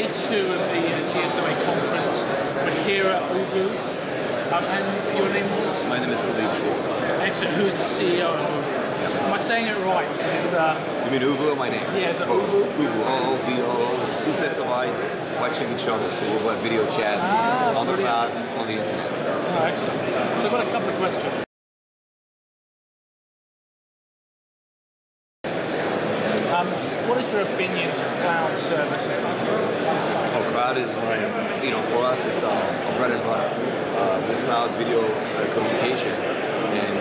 day 2 of the GSMA conference. We're here at ooVoo. And your name was? My name is Philipe Schwarz. Excellent. Who's the CEO of ooVoo? Yeah. Am I saying it right? It's, you mean ooVoo or my name? Yeah, it's ooVoo. ooVoo, O-O-V-O-O. It's two sets of eyes watching each other, so we'll have video chat on the cloud, on the internet. Oh, excellent. So I've got a couple of questions. What is your opinion to cloud services? Oh, cloud is, for us, it's our bread and butter. The cloud video communication, and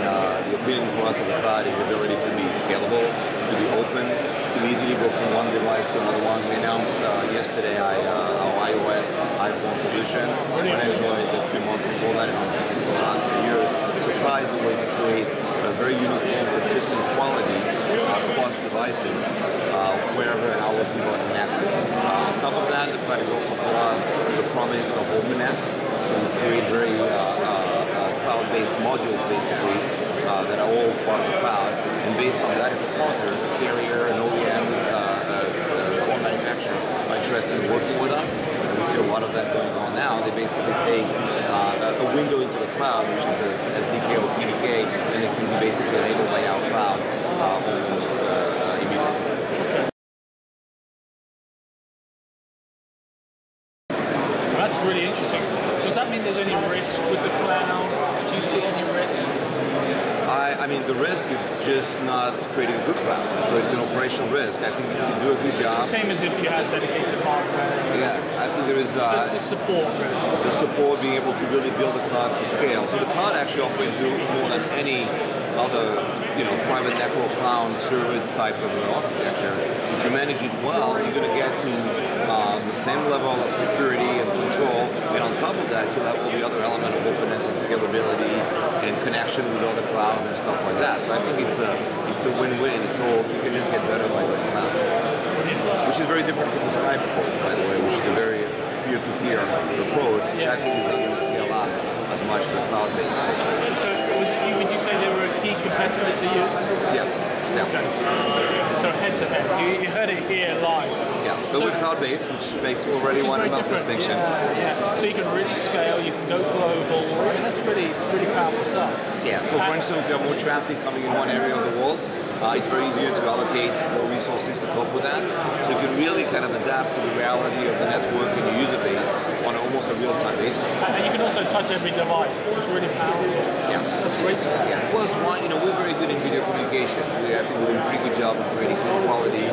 the opinion for us of the cloud is the ability to be scalable, to be open, to easily go from one device to another one. We announced yesterday our iOS iPhone solution, and Android a few months before that, and for the last 3 years. So cloud is a way to create a very uniform, consistent quality across devices, wherever and however people are connected. On top of that, the cloud is also for us the promise of openness. So we create very cloud-based modules, basically, that are all part of the cloud. And based on that, if a partner, a carrier, an OEM, phone manufacturer are interested in working with us, and we see a lot of that going on now, they basically take a window into the cloud, which is a SDK or PDK, and it can be basically enabled by our cloud almost immediately. That's really interesting. Does that mean there's any risk with the cloud? Do you see any risk? I mean, the risk is just not creating a good cloud. So it's an operational risk. I think if you do a good job... It's the same as if you had dedicated hardware. Yeah, I think there is... Just the support, really. The support, being able to really build a cloud to scale. So the cloud actually offers you more than any other, private network cloud server type of architecture. If you manage it well, you're going to get to the same level of security and control, and on top of that, you'll have all the other element of openness and scalability and connection with other clouds and stuff like that. So I think it's a win-win. It's all, you can just get better by going cloud, which is very different from the Skype approach, by the way, which is a very peer-to-peer approach, which I think is not going to scale up as much to cloud-based. So would you say they were a key competitor to you? Yeah. Okay. So head-to-head. You heard it here live. Yeah, but we're cloud-based, which makes already one about distinction. Yeah. So you can really scale, you can go global. I mean, that's really powerful stuff. Yeah, so for instance, if you have more traffic coming in one area of the world, it's very easier to allocate more resources to cope with that. So you can really kind of adapt to the reality of the network and the user base on almost a real-time basis. And you can also touch every device, which is really powerful. Yeah. That's great stuff. Yeah. Plus, we're very good in video communication. I think we're doing a pretty good job of creating good quality,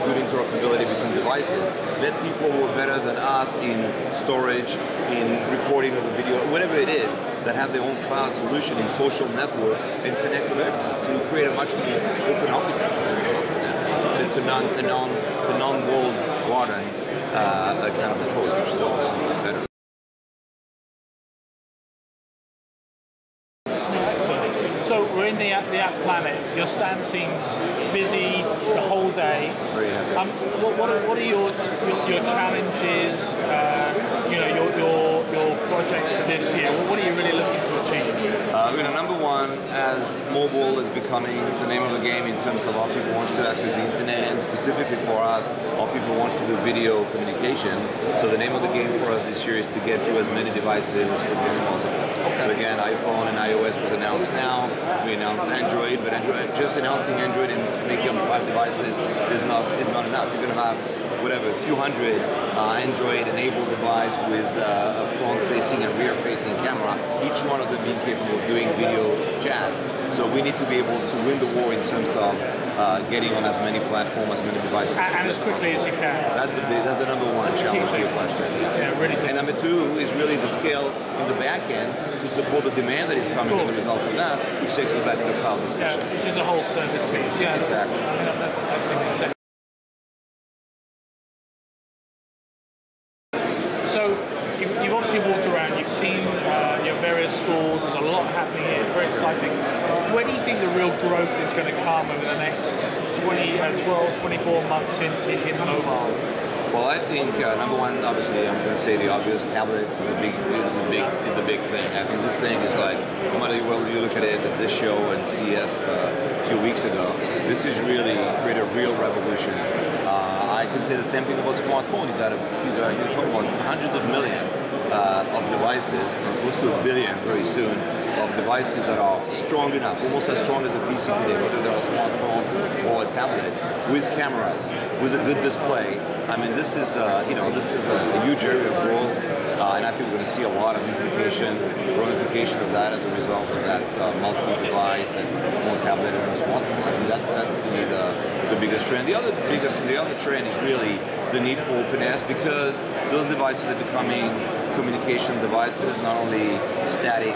good interoperability between devices. Let people who are better than us in storage, in recording of a video, whatever it is, that have their own cloud solution in social networks and connect to everything. So you create a much more open architecture. So it's a non-walled garden kind of approach, which is always better. So we're in the app planet. Your stand seems busy the whole day. Very happy. What are your challenges? Your projects for this year. What are you really looking to achieve? Number one, as mobile is becoming the name of the game in terms of how people want to access the internet, and specifically for us, how people want to do video communication. So the name of the game for us this year is to get to as many devices as quickly as possible. Okay. So again, iPhone and iOS was announced now. We announced Android, but just announcing Android and making up 5 devices is not enough. You're going to have a few hundred Android-enabled device with a front-facing and rear-facing camera, each one of them being capable of doing video chat. So we need to be able to win the war in terms of getting on as many platforms, as many devices. And as quickly as you can. That's the number one challenge to your question. Yeah, really. And number 2 is really the scale in the back end to support the demand that is coming as a result of that, which takes us back to the cloud discussion. Yeah, which is a whole service piece. Yeah, exactly. That makes sense. So you've obviously walked around, you've seen your various stores, there's a lot happening here, it's very exciting. Where do you think the real growth is going to come over the next 12, 24 months in mobile? Well, I think number one, obviously, I'm going to say the obvious. Tablet is a big thing. I think this thing is like, no matter whether you look at it at this show and CES a few weeks ago, this is really create a real revolution. I can say the same thing about smartphone. You're talking about hundreds of millions of devices, close to a billion very soon, of devices that are strong enough, almost as strong as the PC today, whether they're a smartphone or a tablet, with cameras, with a good display. I mean, this is a huge area of growth, and I think we're going to see a lot of ramification of that as a result of that multi-device and more tablet and smartphone. I think that's the biggest trend. The other trend is really the need for openness, because those devices are becoming communication devices, not only static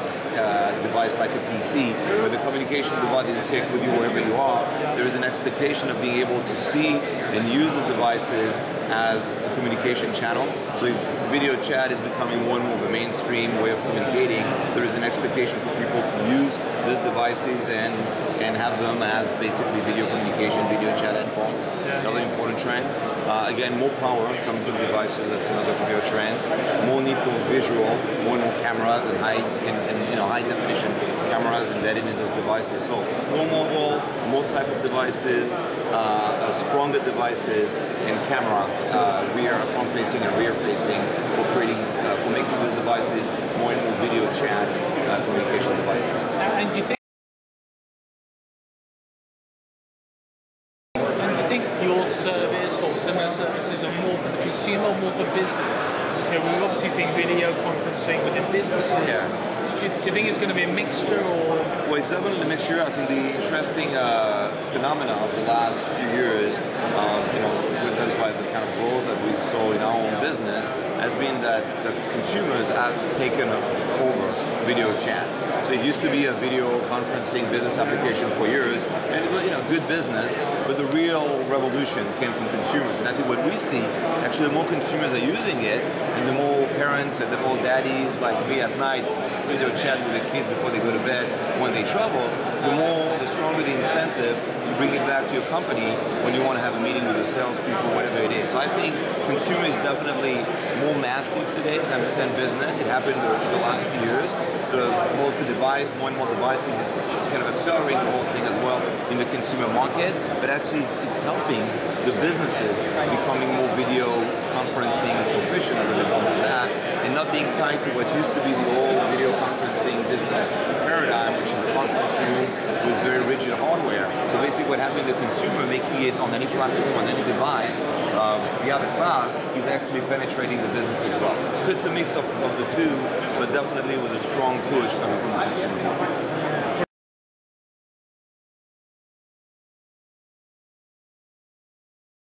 device like a PC, but the communication device that you take with you wherever you are. There is an expectation of being able to see and use the devices as a communication channel. So if video chat is becoming more and more of a mainstream way of communicating, there is an expectation for people to use these devices and have them as basically video communication, video chat endpoints. Another important trend. Again, more power coming to the devices. That's another video trend. More need for visual, more and more cameras and high definition cameras embedded in those devices. So more type of devices, stronger devices, and camera front facing and rear facing for making these devices more and more video chat communication devices. And do you think your service or similar services are more for the consumer or more for business? You know, we've obviously seen video conferencing within businesses. Yeah. Do you think it's going to be a mixture, or? Well, it's definitely a mixture. I think the interesting phenomena of the last few years, witnessed by the kind of growth that we saw in our own business, has been that the consumers have taken over video chats. So it used to be a video conferencing business application for years, and it was good business, but the real revolution came from consumers. And I think what we see, actually, the more consumers are using it, and the more parents and the more daddies like me at night video chat with their kids before they go to bed when they travel, the stronger the incentive to bring it back to your company when you want to have a meeting with the salespeople, whatever it is. So I think consumer is definitely more massive today than business. It happened in the last few years. The multi-device, more and more devices is kind of accelerating the whole thing as well in the consumer market, but actually it's helping the businesses becoming more video conferencing proficient as a result of that, and not being tied to what used to be the old video conferencing business paradigm, which is a conference room with very rigid hardware. So basically what happened to the consumer, making it on any platform, on any device, via the cloud, is actually penetrating the business as well. So it's a mix of the two, but definitely with a strong push coming from the consumer market.